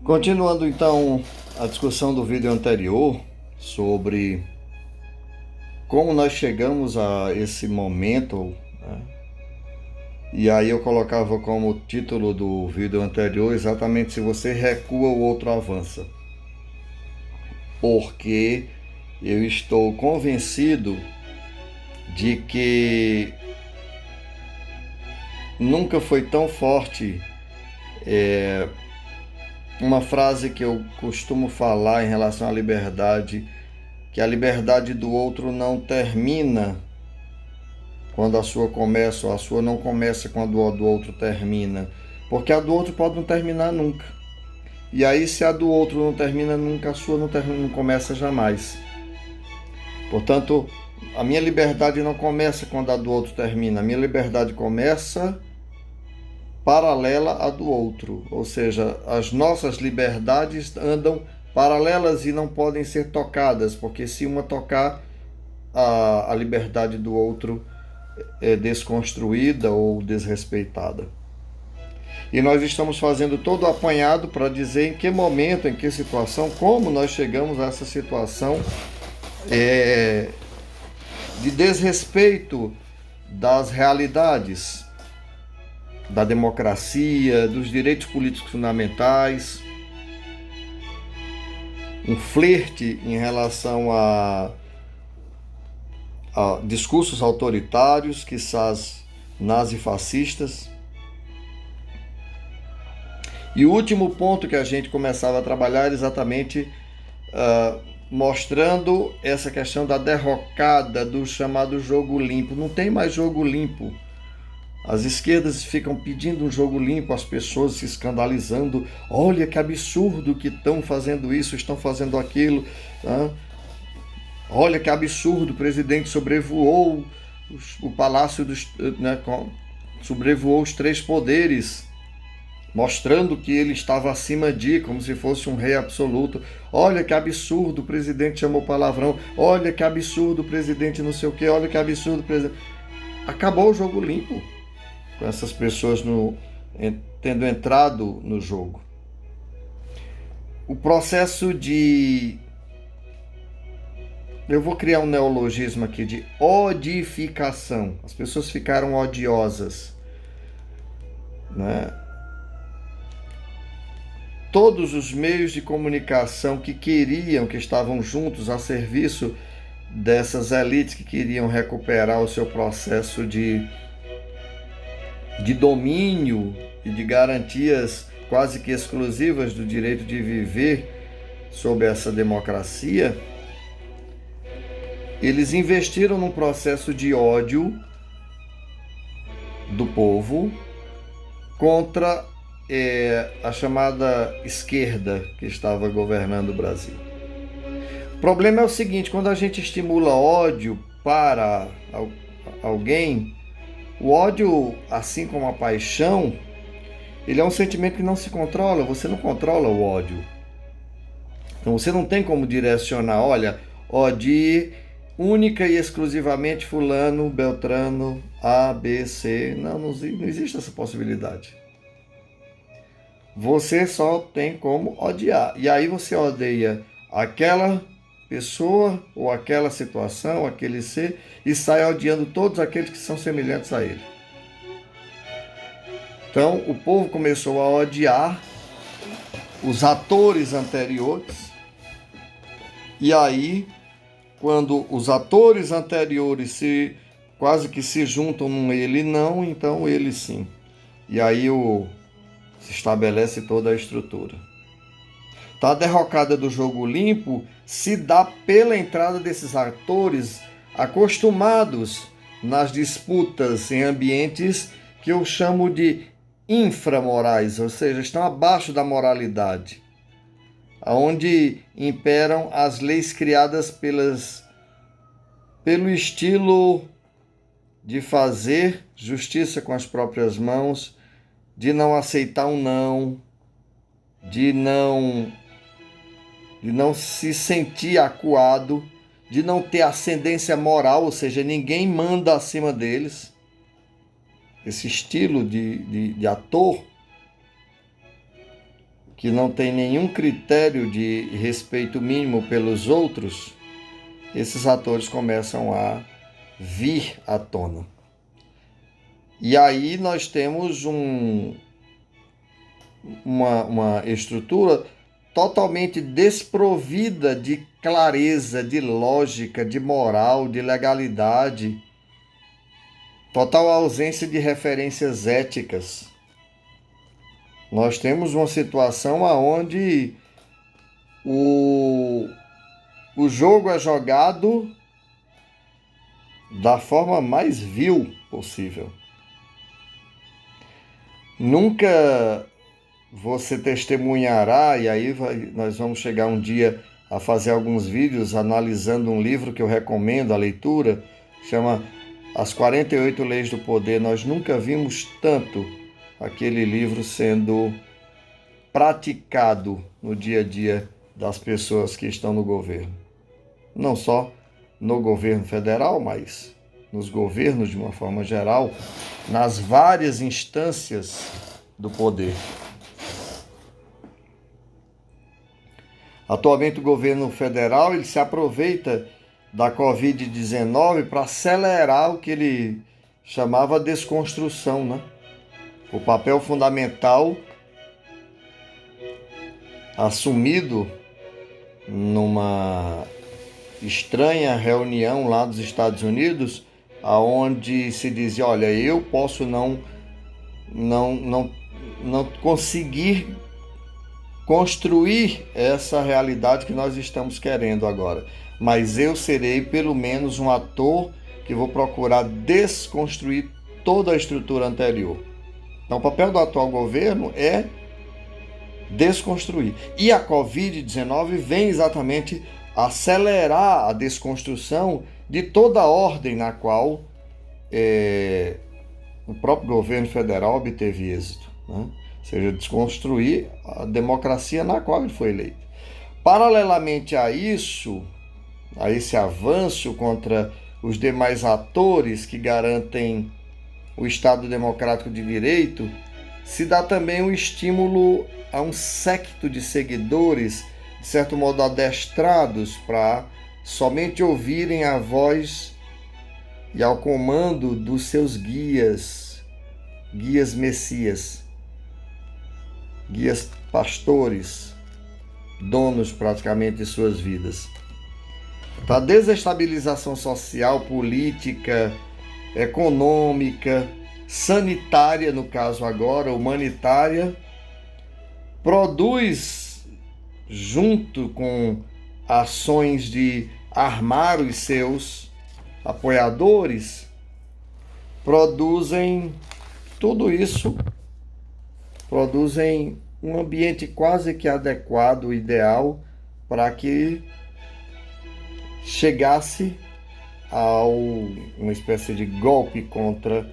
Continuando então a discussão do vídeo anterior sobre como nós chegamos a esse momento, né? E aí eu colocava como título do vídeo anterior exatamente se você recua, o outro avança. Porque eu estou convencido de que nunca foi tão forte uma frase que eu costumo falar em relação à liberdade, que a liberdade do outro não termina quando a sua começa, ou a sua não começa quando a do outro termina. Porque a do outro pode não terminar nunca. E aí, se a do outro não termina nunca, a sua não, termina, não começa jamais. Portanto, a minha liberdade não começa quando a do outro termina. A minha liberdade começa paralela à do outro. Ou seja, as nossas liberdades andam paralelas e não podem ser tocadas, porque se uma tocar, a liberdade do outro é desconstruída ou desrespeitada. E nós estamos fazendo todo o apanhado para dizer em que momento, em que situação, como nós chegamos a essa situação de desrespeito das realidades, da democracia, dos direitos políticos fundamentais, um flerte em relação a discursos autoritários, quizás nazifascistas. E o último ponto que a gente começava a trabalhar era exatamente mostrando essa questão da derrocada do chamado jogo limpo. Não tem mais jogo limpo. As esquerdas ficam pedindo um jogo limpo, as pessoas se escandalizando. Olha que absurdo que estão fazendo isso, estão fazendo aquilo. Tá? Olha que absurdo, o presidente sobrevoou o palácio dos, né, sobrevoou os três poderes, mostrando que ele estava acima de, como se fosse um rei absoluto. Olha que absurdo, o presidente chamou palavrão. Olha que absurdo, o presidente não sei o que. Olha que absurdo, o presidente... Acabou o jogo limpo com essas pessoas tendo entrado no jogo. O processo de... Eu vou criar um neologismo aqui de odificação. As pessoas ficaram odiosas, né? Todos os meios de comunicação que estavam juntos a serviço dessas elites que queriam recuperar o seu processo de domínio e de garantias quase que exclusivas do direito de viver sob essa democracia, eles investiram num processo de ódio do povo contra a chamada esquerda que estava governando o Brasil. O problema é o seguinte: quando a gente estimula ódio para alguém, o ódio, assim como a paixão, ele é um sentimento que não se controla. Você não controla o ódio. Então você não tem como direcionar, olha, odie única e exclusivamente fulano, beltrano, A, B, C. Não existe essa possibilidade. Você só tem como odiar. E aí você odeia aquela pessoa ou aquela situação, aquele ser, e sai odiando todos aqueles que são semelhantes a ele. Então o povo começou a odiar os atores anteriores, e aí, quando os atores anteriores quase que se juntam num ele não, então ele sim. E aí se estabelece toda a estrutura. Então, a derrocada do jogo limpo se dá pela entrada desses atores acostumados nas disputas em ambientes que eu chamo de inframorais, ou seja, estão abaixo da moralidade, onde imperam as leis criadas pelo estilo de fazer justiça com as próprias mãos, de não aceitar um não, de não se sentir acuado, de não ter ascendência moral, ou seja, ninguém manda acima deles. Esse estilo de ator que não tem nenhum critério de respeito mínimo pelos outros, esses atores começam a vir à tona. E aí nós temos uma estrutura totalmente desprovida de clareza, de lógica, de moral, de legalidade, total ausência de referências éticas. Nós temos uma situação onde o jogo é jogado da forma mais vil possível. Nunca você testemunhará, e aí nós vamos chegar um dia a fazer alguns vídeos analisando um livro que eu recomendo a leitura, chama As 48 Leis do Poder. Nós nunca vimos tanto aquele livro sendo praticado no dia a dia das pessoas que estão no governo. Não só no governo federal, mas nos governos de uma forma geral, nas várias instâncias do poder. Atualmente o governo federal ele se aproveita da Covid-19 para acelerar o que ele chamava desconstrução, né? O papel fundamental assumido numa estranha reunião lá dos Estados Unidos, aonde se dizia, olha, eu posso não conseguir construir essa realidade que nós estamos querendo agora, mas eu serei pelo menos um ator que vou procurar desconstruir toda a estrutura anterior. Então o papel do atual governo é desconstruir. E a Covid-19 vem exatamente acelerar a desconstrução de toda a ordem na qual o próprio governo federal obteve êxito, né? Ou seja, desconstruir a democracia na qual ele foi eleito. Paralelamente a isso, a esse avanço contra os demais atores que garantem o Estado Democrático de Direito, se dá também um estímulo a um séquito de seguidores, de certo modo adestrados, para somente ouvirem a voz e ao comando dos seus guias messias, guias pastores, donos praticamente de suas vidas. A desestabilização social, política, econômica, sanitária, no caso agora, humanitária, produz, junto com ações de armar os seus apoiadores, produzem tudo isso, produzem um ambiente quase que adequado, ideal, para que chegasse a uma espécie de golpe contra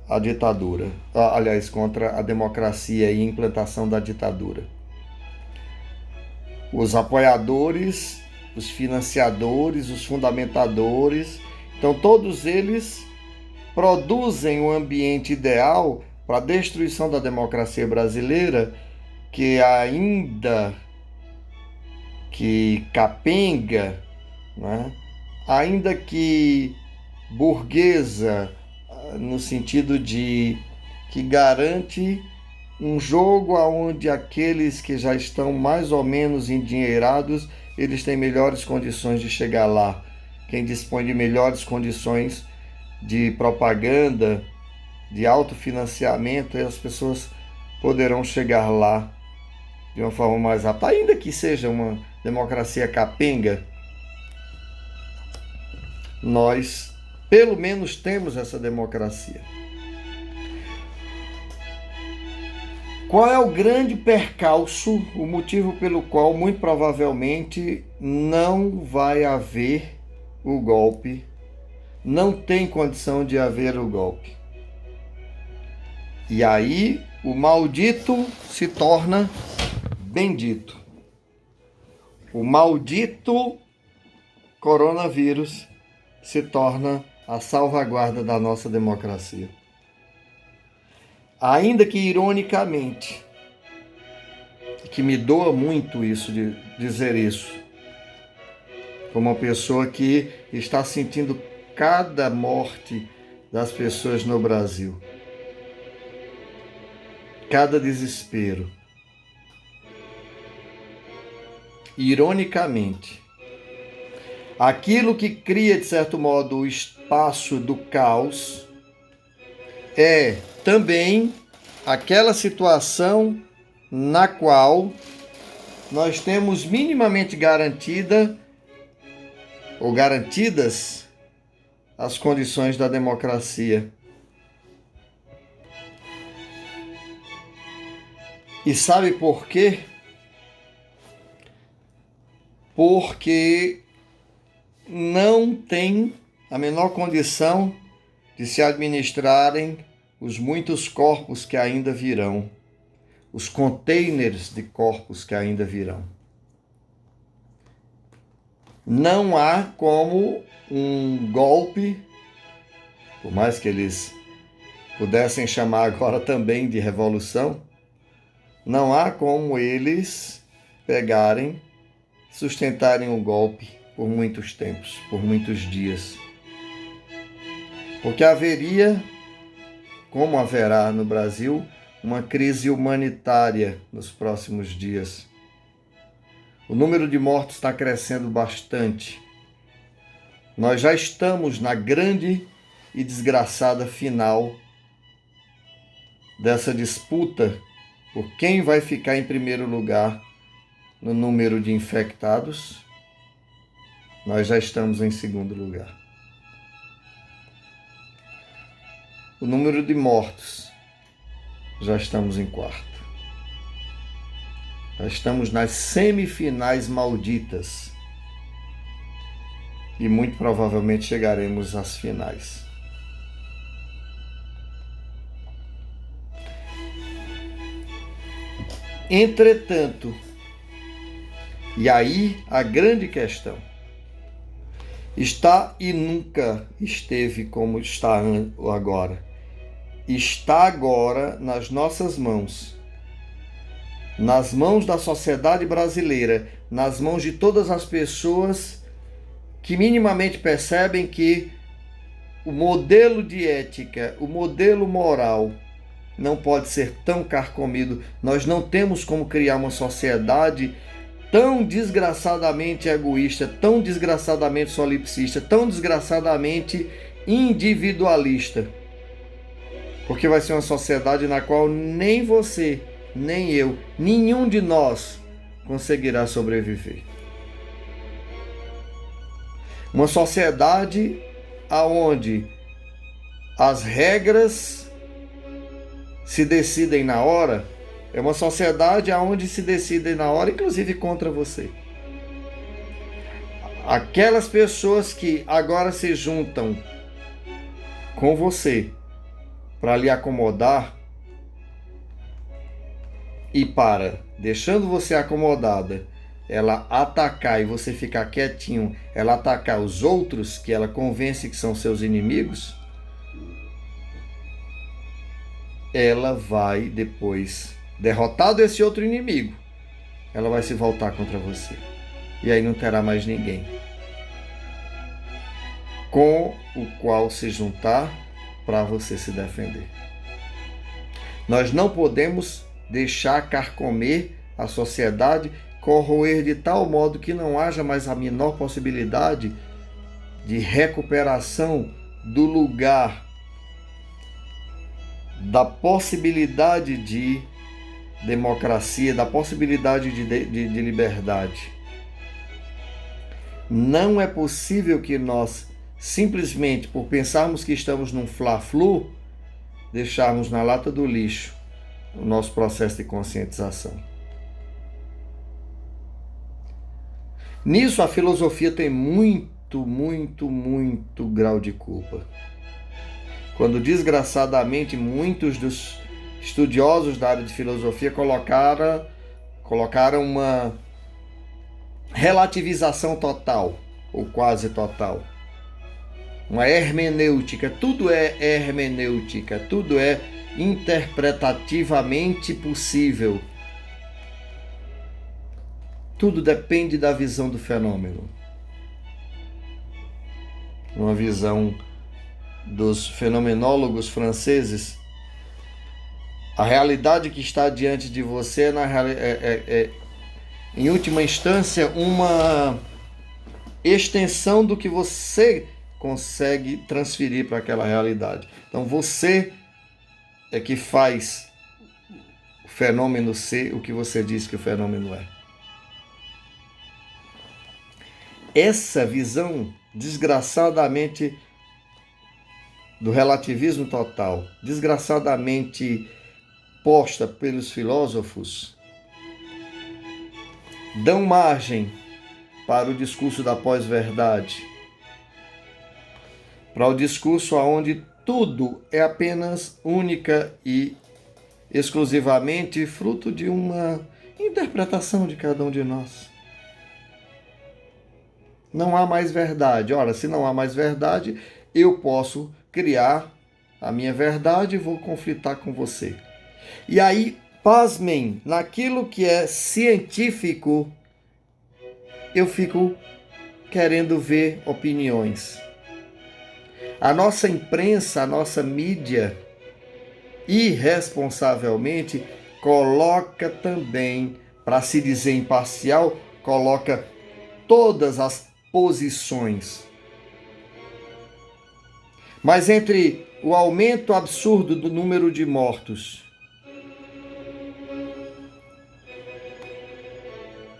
a ditadura, aliás, contra a democracia e a implantação da ditadura. Os apoiadores, os financiadores, os fundamentadores, então todos eles produzem um ambiente ideal para a destruição da democracia brasileira, que ainda que capenga, né? Ainda que burguesa, no sentido de que garante um jogo onde aqueles que já estão mais ou menos endinheirados, eles têm melhores condições de chegar lá. Quem dispõe de melhores condições de propaganda, de autofinanciamento, as pessoas poderão chegar lá de uma forma mais rápida. Ainda que seja uma democracia capenga, nós pelo menos temos essa democracia. Qual é o grande percalço, o motivo pelo qual muito provavelmente não vai haver o golpe, não tem condição de haver o golpe? E aí o maldito se torna bendito. O maldito coronavírus se torna a salvaguarda da nossa democracia. Ainda que ironicamente, que me doa muito isso, de dizer isso, como uma pessoa que está sentindo cada morte das pessoas no Brasil, cada desespero. Ironicamente, aquilo que cria, de certo modo, o espaço do caos é também aquela situação na qual nós temos minimamente garantida ou garantidas as condições da democracia. E sabe por quê? Porque não tem a menor condição de se administrarem os muitos corpos que ainda virão, os containers de corpos que ainda virão. Não há como um golpe, por mais que eles pudessem chamar agora também de revolução, não há como eles pegarem, sustentarem o golpe por muitos tempos, por muitos dias. Porque haveria, como haverá no Brasil, uma crise humanitária nos próximos dias. O número de mortos está crescendo bastante. Nós já estamos na grande e desgraçada final dessa disputa por quem vai ficar em primeiro lugar no número de infectados. Nós já estamos em segundo lugar. O número de mortos, já estamos em quarto. Já estamos nas semifinais malditas. E muito provavelmente chegaremos às finais. Entretanto, e aí a grande questão, está e nunca esteve como está agora. Está agora nas nossas mãos, nas mãos da sociedade brasileira, nas mãos de todas as pessoas que minimamente percebem que o modelo de ética, o modelo moral não pode ser tão carcomido. Nós não temos como criar uma sociedade tão desgraçadamente egoísta, tão desgraçadamente solipsista, tão desgraçadamente individualista. Porque vai ser uma sociedade na qual nem você, nem eu, nenhum de nós conseguirá sobreviver. Uma sociedade aonde as regras se decidem na hora, é uma sociedade onde se decidem na hora, inclusive contra você. Aquelas pessoas que agora se juntam com você para lhe acomodar e deixando você acomodada, ela atacar e você ficar quietinho, ela atacar os outros que ela convence que são seus inimigos, ela vai depois, derrotado esse outro inimigo, ela vai se voltar contra você. E aí não terá mais ninguém com o qual se juntar para você se defender. Nós não podemos deixar carcomer a sociedade, corroer de tal modo que não haja mais a menor possibilidade de recuperação do lugar, da possibilidade de democracia, da possibilidade de liberdade. Não é possível que nós, simplesmente por pensarmos que estamos num fla-flu, deixarmos na lata do lixo o nosso processo de conscientização. Nisso a filosofia tem muito grau de culpa. Quando desgraçadamente muitos dos estudiosos da área de filosofia colocaram uma relativização total, ou quase total. Uma hermenêutica, tudo é hermenêutica, tudo é interpretativamente possível. Tudo depende da visão do fenômeno. Uma visão dos fenomenólogos franceses, a realidade que está diante de você em última instância, uma extensão do que você consegue transferir para aquela realidade. Então você é que faz o fenômeno ser o que você diz que o fenômeno é. Essa visão, desgraçadamente, do relativismo total, desgraçadamente posta pelos filósofos, dão margem para o discurso da pós-verdade, para o discurso onde tudo é apenas única e exclusivamente fruto de uma interpretação de cada um de nós. Não há mais verdade. Ora, se não há mais verdade, eu posso criar a minha verdade e vou conflitar com você. E aí, pasmem, naquilo que é científico, eu fico querendo ver opiniões. A nossa imprensa, a nossa mídia, irresponsavelmente, coloca também, para se dizer imparcial, coloca todas as posições. Mas entre o aumento absurdo do número de mortos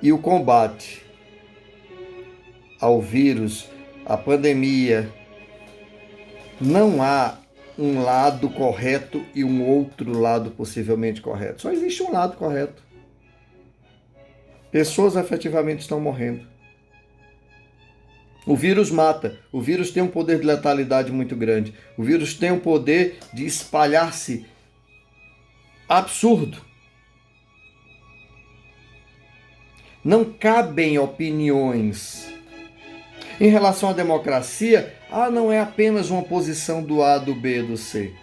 e o combate ao vírus, à pandemia, não há um lado correto e um outro lado possivelmente correto. Só existe um lado correto. Pessoas efetivamente estão morrendo. O vírus mata. O vírus tem um poder de letalidade muito grande. O vírus tem um poder de espalhar-se absurdo. Não cabem opiniões. Em relação à democracia, não é apenas uma posição do A, do B, do C.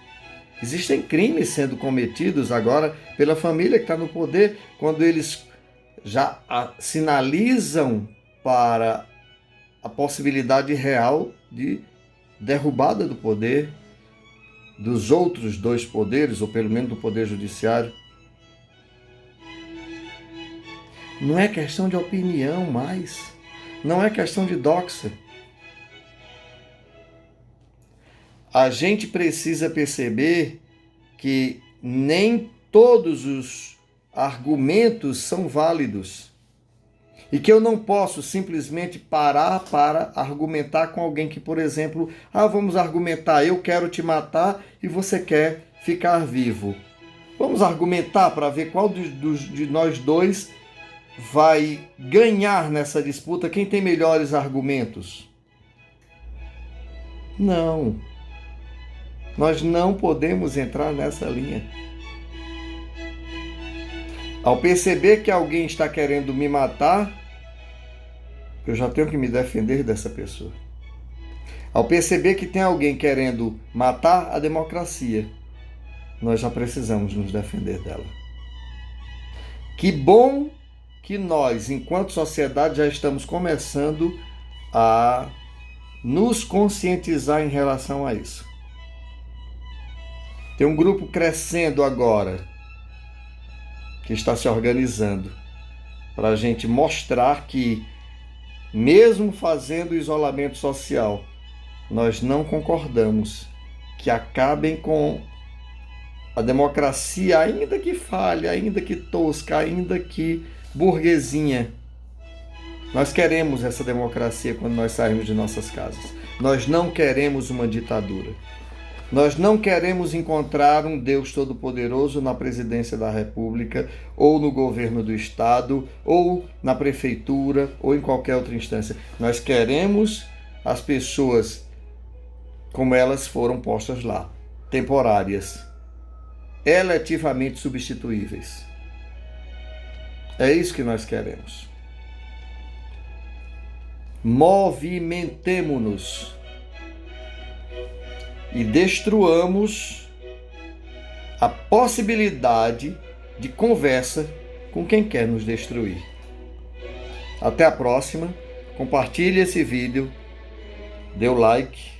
Existem crimes sendo cometidos agora pela família que está no poder, quando eles já sinalizam para a possibilidade real de derrubada do poder dos outros dois poderes, ou pelo menos do poder judiciário. Não é questão de opinião mais. Não é questão de doxa. A gente precisa perceber que nem todos os argumentos são válidos. E que eu não posso simplesmente parar para argumentar com alguém que, por exemplo, vamos argumentar, eu quero te matar e você quer ficar vivo. Vamos argumentar para ver qual de nós dois vai ganhar nessa disputa, quem tem melhores argumentos. Não. Nós não podemos entrar nessa linha. Ao perceber que alguém está querendo me matar, eu já tenho que me defender dessa pessoa. Ao perceber que tem alguém querendo matar a democracia, nós já precisamos nos defender dela. Que bom que nós, enquanto sociedade, já estamos começando a nos conscientizar em relação a isso. Tem um grupo crescendo agora, que está se organizando, para a gente mostrar que, mesmo fazendo o isolamento social, nós não concordamos que acabem com a democracia, ainda que falha, ainda que tosca, ainda que burguesinha. Nós queremos essa democracia quando nós saímos de nossas casas. Nós não queremos uma ditadura. Nós não queremos encontrar um Deus Todo-Poderoso na presidência da República, ou no governo do Estado, ou na prefeitura, ou em qualquer outra instância. Nós queremos as pessoas como elas foram postas lá, temporárias, eletivamente substituíveis. É isso que nós queremos. Movimentemo-nos e destruamos a possibilidade de conversa com quem quer nos destruir. Até a próxima. Compartilhe esse vídeo, dê o like,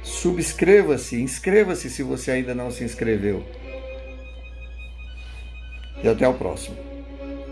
subscreva-se, inscreva-se se você ainda não se inscreveu. E até o próximo.